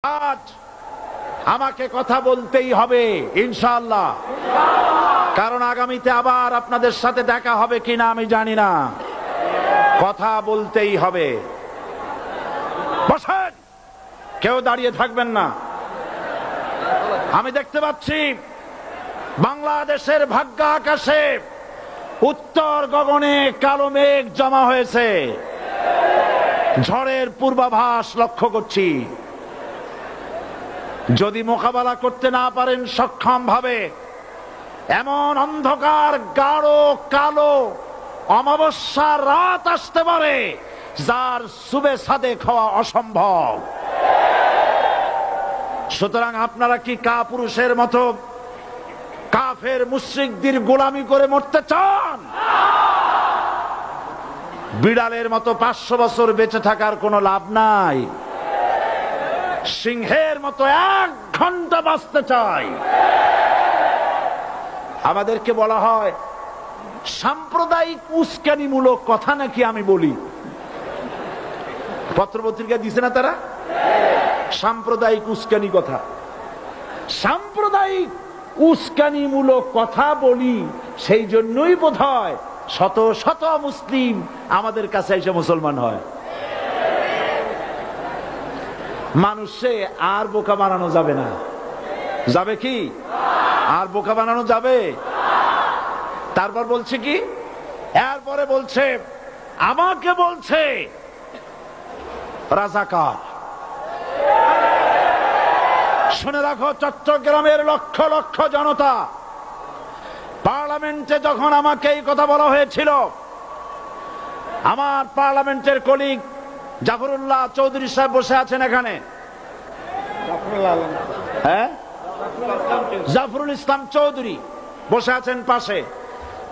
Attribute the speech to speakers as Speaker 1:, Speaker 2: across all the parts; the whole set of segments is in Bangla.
Speaker 1: আজ আমাকে কথা বলতেই হবে ইনশাআল্লাহ, কারণ আগামীতে আবার আপনাদের সাথে দেখা হবে কিনা আমি জানি না। কথা বলতেই হবে। বসেন, কেউ দাঁড়িয়ে থাকবেন না। আমি দেখতে পাচ্ছি বাংলাদেশের ভাগ্য আকাশে উত্তর গগনে কালো মেঘ জমা হয়েছে। ঝড়ের পূর্বাভাস লক্ষ্য করছি। যদি মোকাবেলা করতে না পারেন সক্ষম ভাবে, এমন অন্ধকার গাঢ় কালো অমাবস্যার রাত আসতে পারে যার সুবে সাদেক হওয়া অসম্ভব। সুতরাং আপনারা কি কাপুরুষের মতো কাফের মুশরিকদের গোলামি করে মরতে চান? বিড়ালের মতো 500 বছর বেঁচে থাকার কোনো লাভ নাই। সিংহের মতো 1 ঘন্টা বাঁচতে চাই। আমাদেরকে বলা হয় সাম্প্রদায়িক উস্কানিমূলক কথা নাকি আমি বলি। পত্রপত্রিকা দিছে না তারা? সাম্প্রদায়িক উস্কানি কথা, সাম্প্রদায়িক উস্কানিমূলক কথা বলি। সেই জন্যই বোধহয় শত শত মুসলিম আমাদের কাছে এসে মুসলমান হয়। মানুষে আর বোকা বানানো যাবে না। যাবে কি? আর বোকা বানানো যাবে? তারপর বলছে কি? এরপরে বলছে আমাকে বলছে রাজাকার। শুনে রাখো চট্টগ্রামের লক্ষ লক্ষ জনতা, পার্লামেন্টে যখন আমাকে এই কথা বলা হয়েছিল, আমার পার্লামেন্টের কলিগ জাফরুল্লাহ চৌধুরী সাহেব বসে আছেন এখানে। হ্যাঁ, জাফরুল ইসলাম চৌধুরী বসে আছেন পাশে।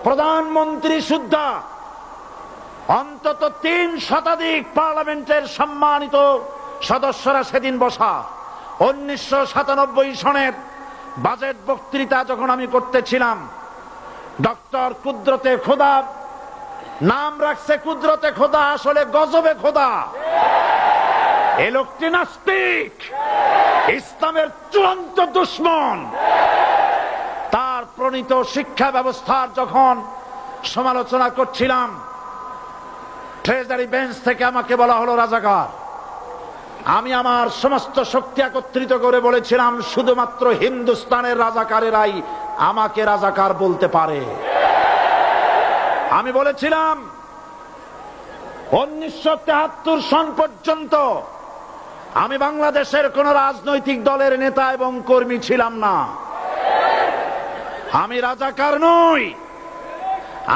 Speaker 1: প্রধানমন্ত্রী সুদ্ধা, অন্তত 3 শতাধিক পার্লামেন্টের সম্মানিত সদস্যরা সেদিন বসা। 1997 সনের বাজেট বক্তৃতা যখন আমি করতেছিলাম, ডক্টর কুদরতে খোদা, নাম রাখছে কুদরতে খোদা, আসলে গজবে খোদা। এ লোকটি নাস্তিক, ইসলামের চূড়ান্ত দুশমন। তার প্রণীত শিক্ষা ব্যবস্থার যখন সমালোচনা করছিলাম, ট্রেজারি বেঞ্চ থেকে আমাকে বলা হলো রাজাকার। আমি আমার সমস্ত শক্তি একত্রিত করে বলেছিলাম শুধুমাত্র হিন্দুস্তানের রাজাকারেরাই আমাকে রাজাকার বলতে পারে। আমি বলেছিলাম 1973 সন পর্যন্ত আমি বাংলাদেশের কোন রাজনৈতিক দলের নেতা এবং কর্মী ছিলাম না। আমি রাজাকার নই।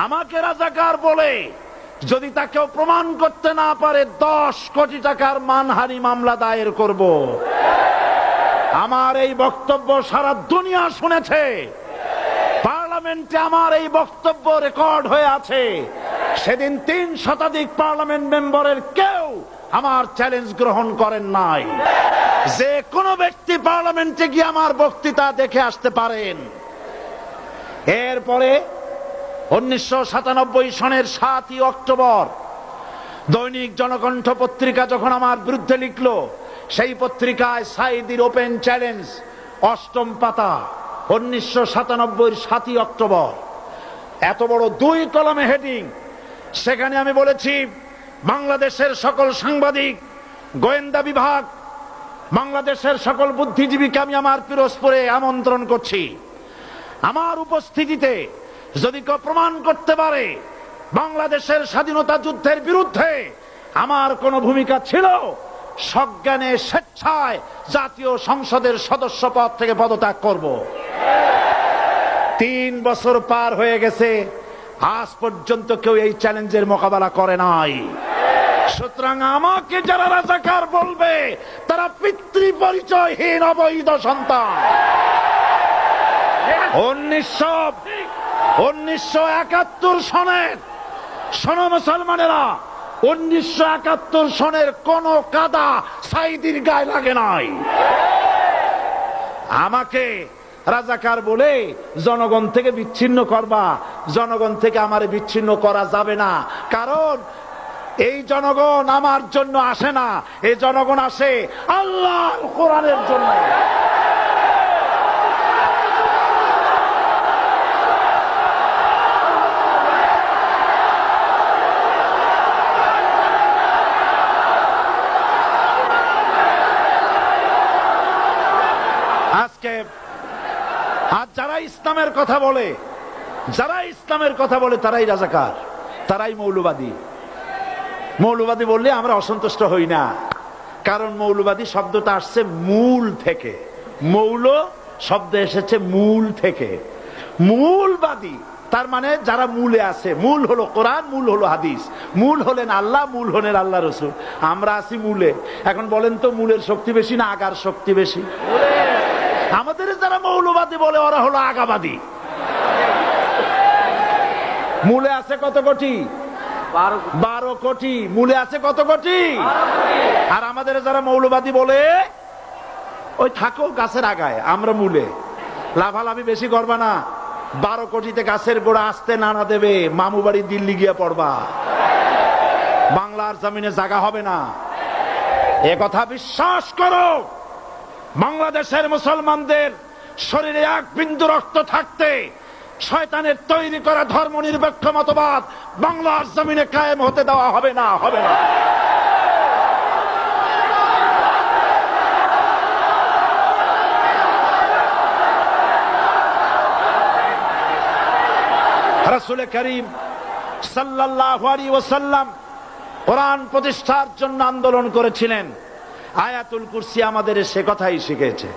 Speaker 1: আমাকে রাজাকার বলে যদি তাকেও প্রমাণ করতে না পারে 10 কোটি টাকার মানহানি মামলা দায়ের করব। আমার এই বক্তব্য সারা দুনিয়া শুনেছে। পার্লামেন্টে আমার এই বক্তব্য রেকর্ড হয়ে আছে। সেদিন 3 শতাধিক পার্লামেন্ট মেম্বারের কেউ আমার চ্যালেঞ্জ গ্রহণ করেন নাই। যে কোনো ব্যক্তি পার্লামেন্টে গিয়ে আমার বক্তৃতা দেখে আসতে পারেন। এরপরে 1997 সনের 7 অক্টোবর দৈনিক জনকণ্ঠ পত্রিকা যখন আমার বিরুদ্ধে লিখলো, সেই পত্রিকায় সাইদির ওপেন চ্যালেঞ্জ 8ম পাতা, 1997 7 অক্টোবর, এত বড় 2 কলামে হেডিং। সেখানে আমি বলেছি বাংলাদেশের সকল সাংবাদিক, গোয়েন্দা বিভাগ, বাংলাদেশের সকল বুদ্ধিজীবীকে আমি আমার পিরোজপুরে আমন্ত্রণ করছি। আমার উপস্থিতিতে যদি কেউ প্রমাণ করতে পারে বাংলাদেশের স্বাধীনতা যুদ্ধের বিরুদ্ধে আমার কোনো ভূমিকা ছিল, সজ্ঞানে স্বেচ্ছায় জাতীয় সংসদের সদস্য পদ থেকে পদত্যাগ করব। 3 বছর পার হয়ে গেছে, আজ পর্যন্ত কেউ এই চ্যালেঞ্জের মোকাবেলা করে নাই। সুতরাং আমাকে যারা রাজাকার বলবে তারা পিতৃ পরিচয়হীন অবৈধ সন্তান। 1971 সনের, শোনো মুসলমানেরা, 1971 সনের কোন কাদা সাইদির গায়ে লাগে নাই। আমাকে রাজাকার বলে জনগণ থেকে বিচ্ছিন্ন করবা। জনগণ থেকে আমারে বিচ্ছিন্ন করা যাবে না, কারণ এই জনগণ আমার জন্য আসে না, এই জনগণ আসে আল্লাহর কোরআনের জন্য। আজকে আর যারা ইসলামের কথা বলে, তারাই রাজাকার, তারাই মৌলবাদী। মৌলবাদী বললে আমরা অসন্তুষ্ট হই না, কারণ মৌলবাদী শব্দটা আসছে মূল থেকে। মৌল শব্দ এসেছে মূল থেকে। মূলবাদী তার মানে যারা মূলে আছে। মূল হলো কোরআন, মূল হলো হাদিস, মূল হলেন আল্লাহ, মূল হলেন আল্লাহ রসুল। আমরা আছি মূলে। এখন বলেন তো মূলের শক্তি বেশি না আগার শক্তি বেশি? আমাদের যারা মৌলবাদী বলে ওরা হলো আগাবাদী। মূলে আছে কত কোটি? 12 কোটি। মূলে আছে কত কোটি? আর আমাদের যারা মৌলবাদী বলে ওই থাকো গাছের আগায়, আমরা মূলে। লাভালাভি বেশি করবা না, 12 কোটিতে গাছের গোড়া আসতে নানা দেবে, মামু বাড়ি দিল্লি গিয়ে পড়বা, বাংলার জমিনে জায়গা হবে না। এ কথা বিশ্বাস করো। বাংলাদেশের মুসলমানদের শরীরে এক বিন্দু রক্ত থাকতে শয়তানের তৈরি করা ধর্ম নিরপেক্ষ মতবাদ বাংলার জমিনে কায়েম হতে দেওয়া হবে না, হবে না। রাসূল করিম সাল্লাল্লাহু আলাইহি ওয়াসাল্লাম কোরআন প্রতিষ্ঠার জন্য আন্দোলন করেছিলেন। আয়াতুল কুরসি আমাদের সে কথাই শিখেছে।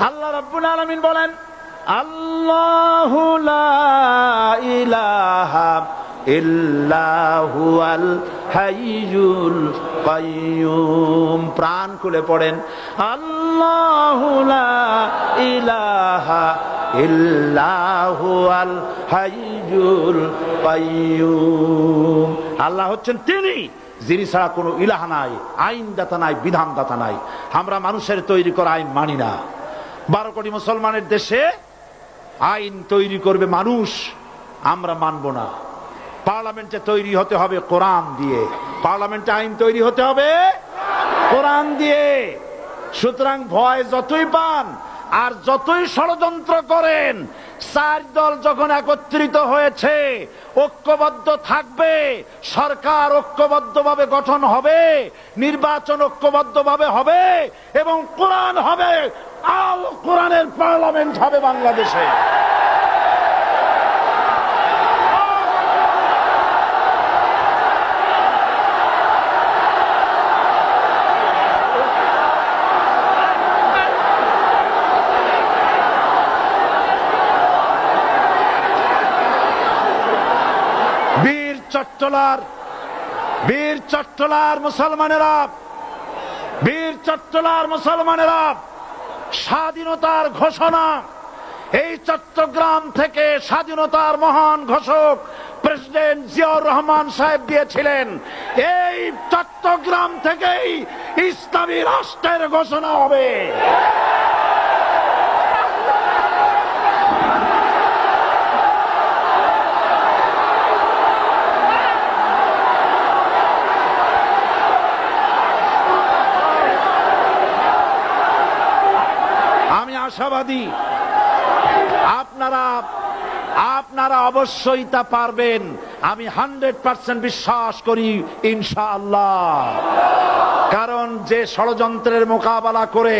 Speaker 1: আল্লাহ রাব্বুল আলামিন বলেন, আল্লাহু লা ইলাহা ইল্লা হুয়াল হাইয়ুল কাইয়্যুম। প্রাণ খুলে পড়েন, আল্লাহু লা ইলাহা ইল্লা হুয়াল হাইয়ুল কাইয়্যুম। আল্লাহ হচ্ছেন তিনি, যিনি ছাড়া কোনো ইলাহা নাই, আইনদাতা নাই, বিধানদাতা নাই। আমরা মানুষের তৈরি করা আইন মানি না। 12 কোটি মুসলমানের দেশে আইন তৈরি করবে মানুষ, আমরা মানব না। পার্লামেন্টে তৈরি হতে হবে কোরআন দিয়ে, পার্লামেন্টে আইন তৈরি হতে হবে কোরআন দিয়ে। সুতরাং ভয় যতই পান আর যতই ষড়যন্ত্র করেন, 4 দল যখন একত্রিত হয়েছে, ঐক্যবদ্ধ থাকবে, সরকার ঐক্যবদ্ধভাবে গঠন হবে, নির্বাচন ঐক্যবদ্ধভাবে হবে এবং কোরআন হবে, আল কোরআনের পার্লামেন্ট হবে বাংলাদেশে। বীর চট্টলার মুসলমানেরা, বীর চট্টলার মুসলমানেরা স্বাধীনতার ঘোষণা এই চট্টগ্রাম থেকে স্বাধীনতার মহান ঘোষক প্রেসিডেন্ট জিয়াউর রহমান সাহেব দিয়েছিলেন। এই চট্টগ্রাম থেকেই ইসলামী রাষ্ট্রের ঘোষণা হবে। আশাবাদী আপনারা অবশ্যই তা পারবেন। আমি 100% বিশ্বাস করি ইনশাআল্লাহ। কারণ যে ষড়যন্ত্রের মোকাবেলা করে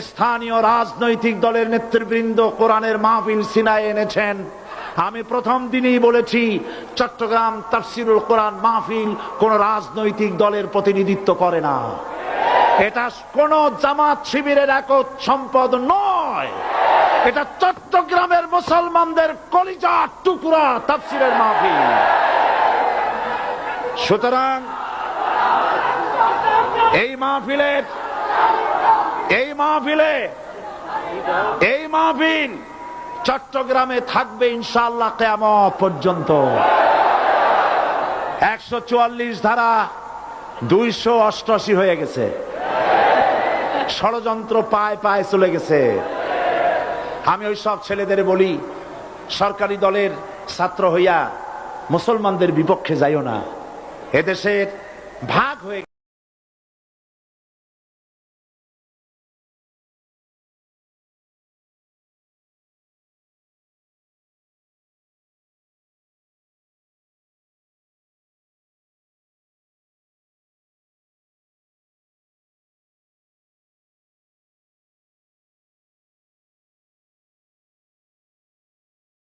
Speaker 1: স্থানীয় রাজনৈতিক দলের নেতৃবৃন্দ কোরআনের মাহফিল সিনায় এনেছেন, আমি প্রথম দিনই বলেছি চট্টগ্রাম তাফসিরুল কোরআন মাহফিল কোন রাজনৈতিক দলের প্রতিনিধিত্ব করে না। এটা কোন জামাত শিবিরের একক সম্পদ নয়, এটা চট্টগ্রামের মুসলমানদের কলিজার টুকরা তাফসিরের মাহফিল। সুতরাং এই মাহফিল চট্টগ্রামে থাকবে ইনশাআল্লাহ কিয়ামত পর্যন্ত। 144 ধারা 288 হয়ে গেছে, ষড়যন্ত্র পায় পায় চলে গেছে। আমি ওই সব ছেলেদের বলি, সরকারি দলের ছাত্র হইয়া মুসলমানদের বিপক্ষে যাইও না। এদেশের ভাগ হয়ে